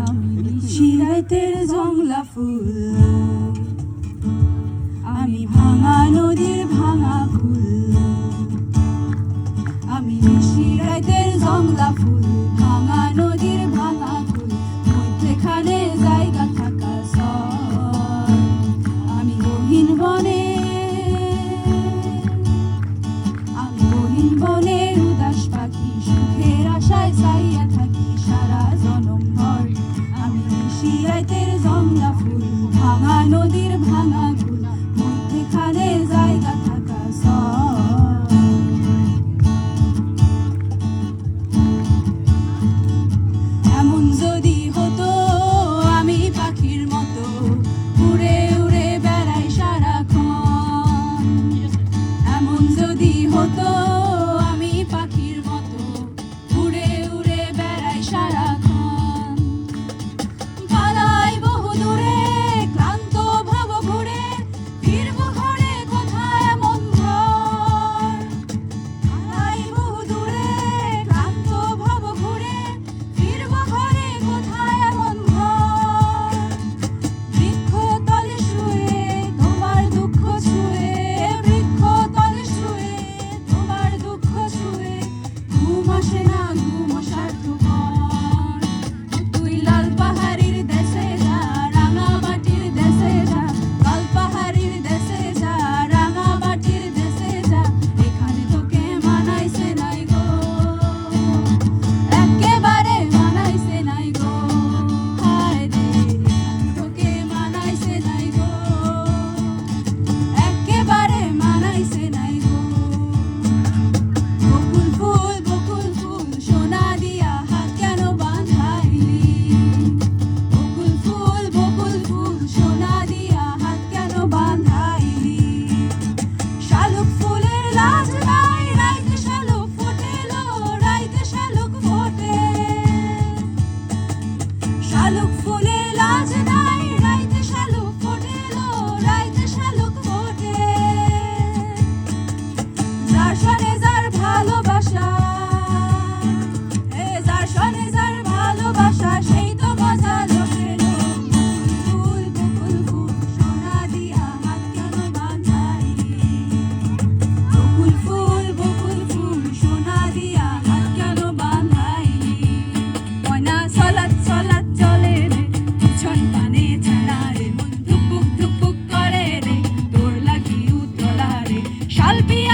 আমি শিরাইতের জংলা ফুল, আমি ভাঙা নদীর ভাঙা ফুল, আমি শিরাইতের জংলা ফুল, ভাঙা নদীর ভাঙা ফুল, মধ্যেখানে জায়গা থাকা সর। আমি রহিন বনে, আমি রহিন বনের উদাস পাখি, সুখের আশায় চাইয়া থাকি সারা জনম ভর। আমি শিরাইতের জংলা ফুল, ভাঙা নদীর ভাঙা ফুল, মধ্যেখানে জায়গা থাকা সর। এমন যদি হতো আমি পাখির মতো উড়ে উড়ে বেড়াই সারাক্ষণ, এমন যদি হতো আমি পাখির মতো উড়ে উড়ে বেড়াই সারাক্ষণ। পালাই বহু দূরে ক্লান্ত ভব ঘুরে, ফিরবো ঘরে কোথায় এমন ঘর। পালাই বহু দূরে ক্লান্ত ভব ঘুরে, ফিরবো ঘরে কোথায় এমন ঘর। বৃক্ষ তলে শুয়ে তোমার দুঃখ ছুঁয়ে, বৃক্ষ তলে শুয়ে তোমার দুঃখ ছুঁয়ে, ঘুম আসে না ঘুম স্বার্থপর। তুই লাল পাহাড়ির দেশে যা, রাঙা মাটির দেশে যা, লাল পাহাড়ির দেশে যা, রাঙা মাটির দেশে যা, এখানে তোকে মানাইছে নাই গো, একেবারে মানাইছে নাই গো। হায় রে, এখানে তোকে মানাইছে নাই গো, একেবারে মানাইছে নাই গো। বকুল ফুল সোনা দিয়া হাত কেন বাঁধাইলি? বকুল ফুল সোনা দিয়া হাত কেন বাঁধাইলি? শালুক ফুলের লাজ নাই, রাইতে শালুক ফোটেলো, রাইতে শালুক ফোটে। শালুক ফুলের লাজ নাই, রাইতে শালুক ফোটেলো, রাইতে শালুক ফোটে। যার সনে যার ভালোবাসা, যার সনে যার ভালোবাসা, সেই তো মজা লোকের। বকুল ফুল সোনা দিয়া হাত কেন বাঁধাইলি? বকুল ফুল সোনা দিয়া হাত কেন বাঁধাইলি? ময়না চলাত চলাত চলে রে, পিছন পানে ছাড়া রে, মন ধুপুক ধুপুক করে রে, তোর লাগি উতলা রে। শালপিয়া